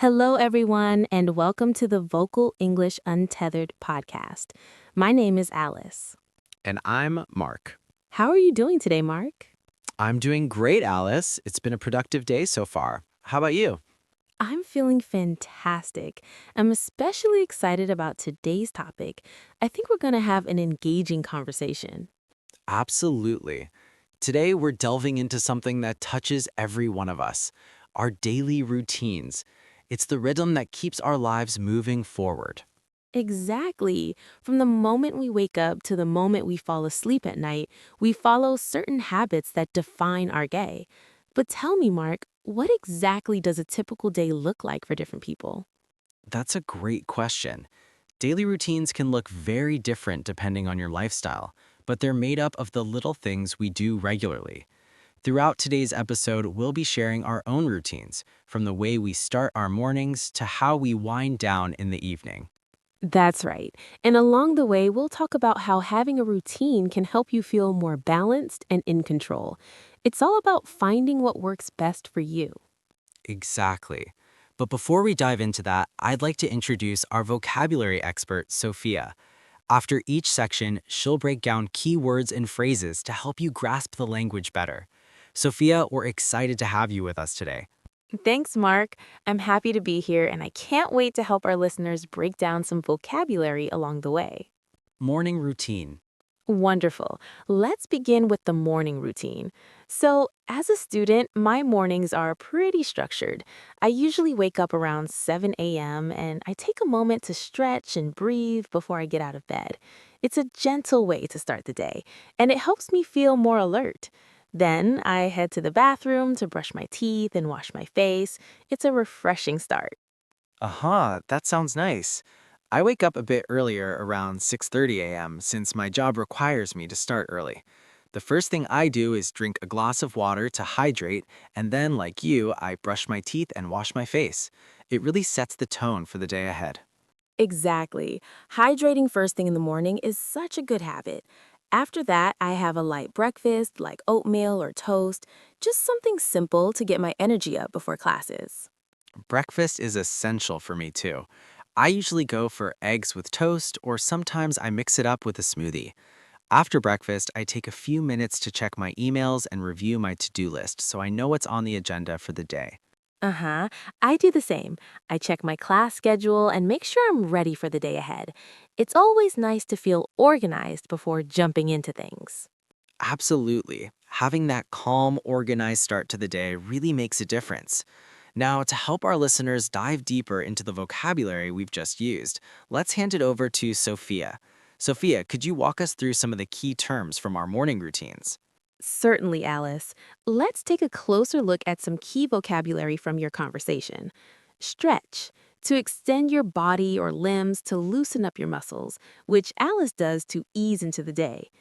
Hello, everyone, and welcome to the Vocal English Untethered Podcast. My name is Alice. And I'm Mark. How are you doing today, Mark? I'm doing great, Alice. It's been a productive day so far. How about you? I'm feeling fantastic. I'm especially excited about today's topic. I think we're going to have an engaging conversation. Absolutely. Today, we're delving into something that touches every one of us, our daily routines. It's the rhythm that keeps our lives moving forward. Exactly. From the moment we wake up to the moment we fall asleep at night, we follow certain habits that define our day. But tell me, Mark, what exactly does a typical day look like for different people? That's a great question. Daily routines can look very different depending on your lifestyle, but they're made up of the little things we do regularly. Throughout today's episode, we'll be sharing our own routines, from the way we start our mornings to how we wind down in the evening. That's right. And along the way, we'll talk about how having a routine can help you feel more balanced and in control. It's all about finding what works best for you. Exactly. But before we dive into that, I'd like to introduce our vocabulary expert, Sophia. After each section, she'll break down key words and phrases to help you grasp the language better. Sophia, we're excited to have you with us today. Thanks, Mark. I'm happy to be here, and I can't wait to help our listeners break down some vocabulary along the way. Morning routine. Wonderful. Let's begin with the morning routine. So, as a student, my mornings are pretty structured. I usually wake up around 7 a.m. and I take a moment to stretch and breathe before I get out of bed. It's a gentle way to start the day, and it helps me feel more alert. Then I head to the bathroom to brush my teeth and wash my face. It's a refreshing start. Aha, that sounds nice. I wake up a bit earlier around 6:30 a.m. since my job requires me to start early. The first thing I do is drink a glass of water to hydrate, and then, like you, I brush my teeth and wash my face. It really sets the tone for the day ahead. Exactly. Hydrating first thing in the morning is such a good habit. After that, I have a light breakfast like oatmeal or toast, just something simple to get my energy up before classes. Breakfast is essential for me too. I usually go for eggs with toast, or sometimes I mix it up with a smoothie. After breakfast, I take a few minutes to check my emails and review my to-do list so I know what's on the agenda for the day. Uh huh. I do the same. I check my class schedule and make sure I'm ready for the day ahead. It's always nice to feel organized before jumping into things. Absolutely. Having that calm, organized start to the day really makes a difference. Now, to help our listeners dive deeper into the vocabulary we've just used, let's hand it over to Sophia. Sophia, could you walk us through some of the key terms from our morning routines? Certainly, Alice. Let's take a closer look at some key vocabulary from your conversation. Stretch, to extend your body or limbs to loosen up your muscles, which Alice does to ease into the day.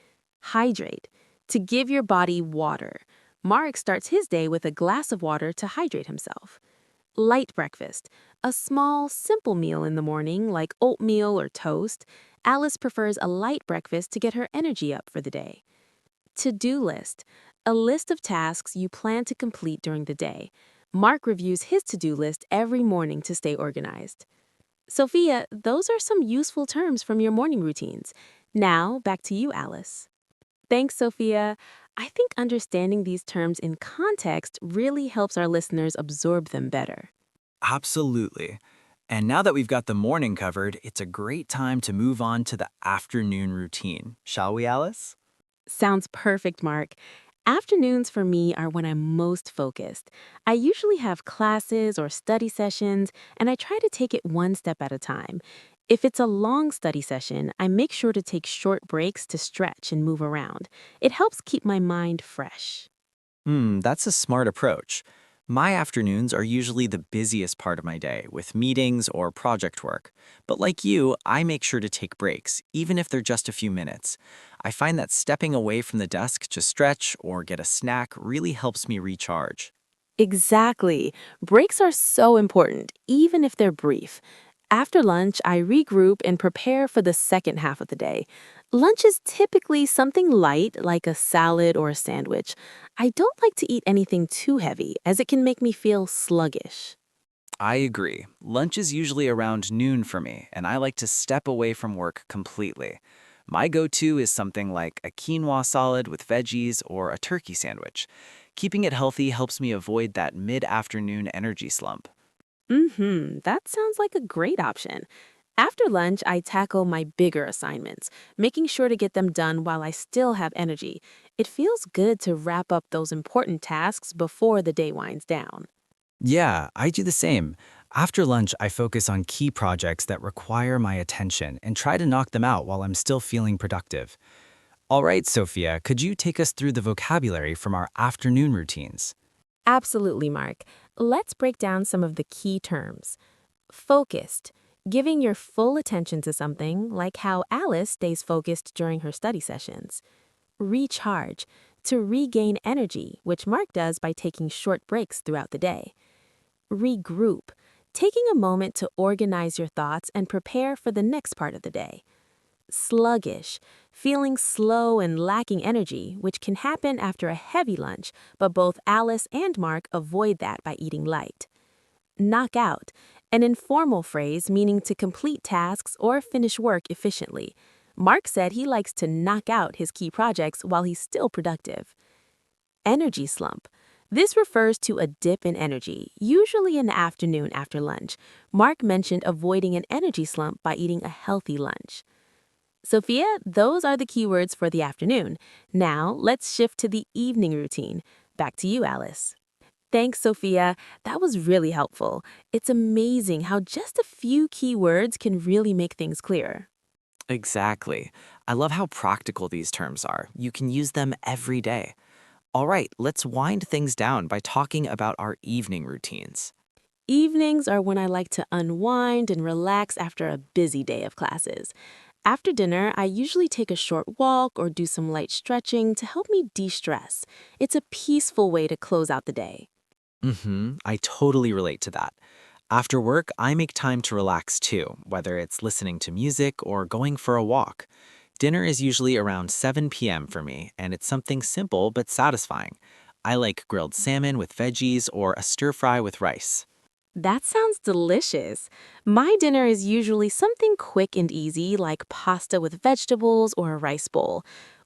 Hydrate, to give your body water. Mark starts his day with a glass of water to hydrate himself. Light breakfast, a small, simple meal in the morning like oatmeal or toast. Alice prefers a light breakfast to get her energy up for the day. To-do list, a list of tasks you plan to complete during the day. Mark reviews his to-do list every morning to stay organized. Sophia, those are some useful terms from your morning routines. Now, back to you, Alice. Thanks, Sophia. I think understanding these terms in context really helps our listeners absorb them better. Absolutely. And now that we've got the morning covered, it's a great time to move on to the afternoon routine. Shall we, Alice? Sounds perfect, Mark. Afternoons for me are when I'm most focused. I usually have classes or study sessions, and I try to take it one step at a time. If it's a long study session, I make sure to take short breaks to stretch and move around. It helps keep my mind fresh. That's a smart approach. My afternoons are usually the busiest part of my day with meetings or project work. But like you, I make sure to take breaks, even if they're just a few minutes. I find that stepping away from the desk to stretch or get a snack really helps me recharge. Exactly. Breaks are so important, even if they're brief. After lunch, I regroup and prepare for the second half of the day. Lunch is typically something light, like a salad or a sandwich. I don't like to eat anything too heavy, as it can make me feel sluggish. I agree. Lunch is usually around noon for me, and I like to step away from work completely. My go-to is something like a quinoa salad with veggies or a turkey sandwich. Keeping it healthy helps me avoid that mid-afternoon energy slump. That sounds like a great option. After lunch, I tackle my bigger assignments, making sure to get them done while I still have energy. It feels good to wrap up those important tasks before the day winds down. Yeah, I do the same. After lunch, I focus on key projects that require my attention and try to knock them out while I'm still feeling productive. All right, Sophia, could you take us through the vocabulary from our afternoon routines? Absolutely, Mark. Let's break down some of the key terms. Focused, giving your full attention to something, like how Alice stays focused during her study sessions. Recharge, to regain energy, which Mark does by taking short breaks throughout the day. Regroup, taking a moment to organize your thoughts and prepare for the next part of the day. Sluggish, feeling slow and lacking energy, which can happen after a heavy lunch, but both Alice and Mark avoid that by eating light. Knock out, an informal phrase meaning to complete tasks or finish work efficiently. Mark said he likes to knock out his key projects while he's still productive. Energy slump. This refers to a dip in energy, usually in the afternoon after lunch. Mark mentioned avoiding an energy slump by eating a healthy lunch. Sophia, those are the keywords for the afternoon. Now, let's shift to the evening routine. Back to you, Alice. Thanks, Sophia. That was really helpful. It's amazing how just a few keywords can really make things clearer. Exactly. I love how practical these terms are. You can use them every day. All right, let's wind things down by talking about our evening routines. Evenings are when I like to unwind and relax after a busy day of classes. After dinner, I usually take a short walk or do some light stretching to help me de-stress. It's a peaceful way to close out the day. I totally relate to that. After work, I make time to relax too, whether it's listening to music or going for a walk. Dinner is usually around 7 p.m. for me, and it's something simple but satisfying. I like grilled salmon with veggies or a stir fry with rice. That sounds delicious. My dinner is usually something quick and easy, like pasta with vegetables or a rice bowl.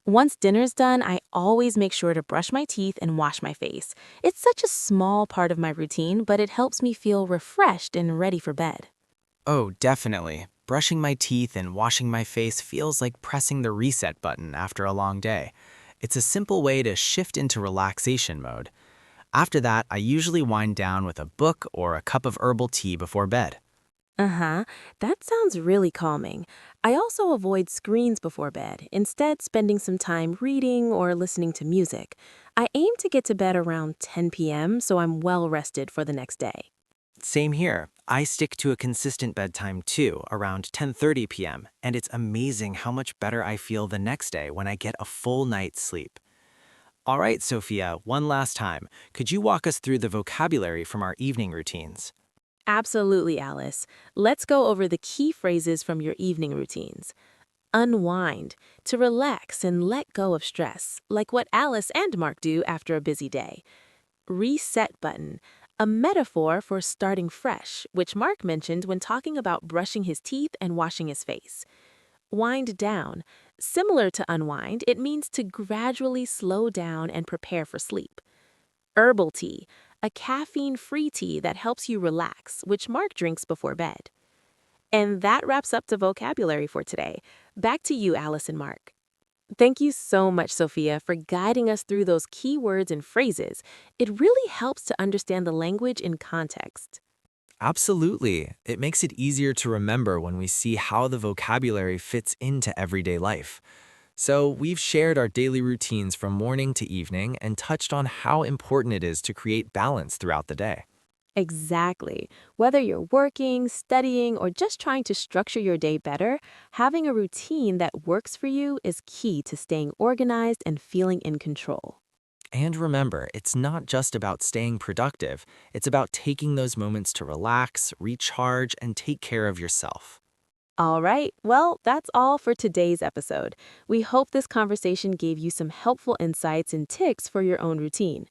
Once dinner's done, I always make sure to brush my teeth and wash my face. It's such a small part of my routine, but it helps me feel refreshed and ready for bed. Oh, definitely. Brushing my teeth and washing my face feels like pressing the reset button after a long day. It's a simple way to shift into relaxation mode. After that, I usually wind down with a book or a cup of herbal tea before bed. Uh-huh. That sounds really calming. I also avoid screens before bed, instead spending some time reading or listening to music. I aim to get to bed around 10 p.m. so I'm well rested for the next day. Same here. I stick to a consistent bedtime too, around 10:30 p.m., and it's amazing how much better I feel the next day when I get a full night's sleep. All right, Sophia, one last time. Could you walk us through the vocabulary from our evening routines? Absolutely, Alice. Let's go over the key phrases from your evening routines. Unwind, to relax and let go of stress, like what Alice and Mark do after a busy day. Reset button, a metaphor for starting fresh, which Mark mentioned when talking about brushing his teeth and washing his face. Wind down, similar to unwind, it means to gradually slow down and prepare for sleep. Herbal tea, a caffeine-free tea that helps you relax, which Mark drinks before bed. And that wraps up the vocabulary for today. Back to you, Alice and Mark. Thank you so much, Sophia, for guiding us through those key words and phrases. It really helps to understand the language in context. Absolutely. It makes it easier to remember when we see how the vocabulary fits into everyday life. So, we've shared our daily routines from morning to evening and touched on how important it is to create balance throughout the day. Exactly. Whether you're working, studying, or just trying to structure your day better, having a routine that works for you is key to staying organized and feeling in control. And remember, it's not just about staying productive, it's about taking those moments to relax, recharge, and take care of yourself. All right, well, that's all for today's episode. We hope this conversation gave you some helpful insights and tips for your own routine.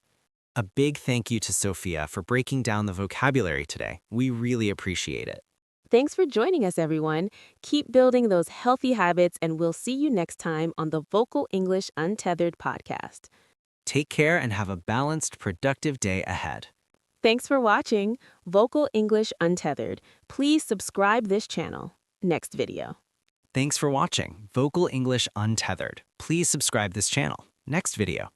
A big thank you to Sophia for breaking down the vocabulary today. We really appreciate it. Thanks for joining us, everyone. Keep building those healthy habits, and we'll see you next time on the Vocal English Untethered podcast. Take care and have a balanced, productive day ahead. Thanks for watching Vocal English Untethered. Please subscribe this channel. Next video. Thanks for watching Vocal English Untethered. Please subscribe this channel. Next video.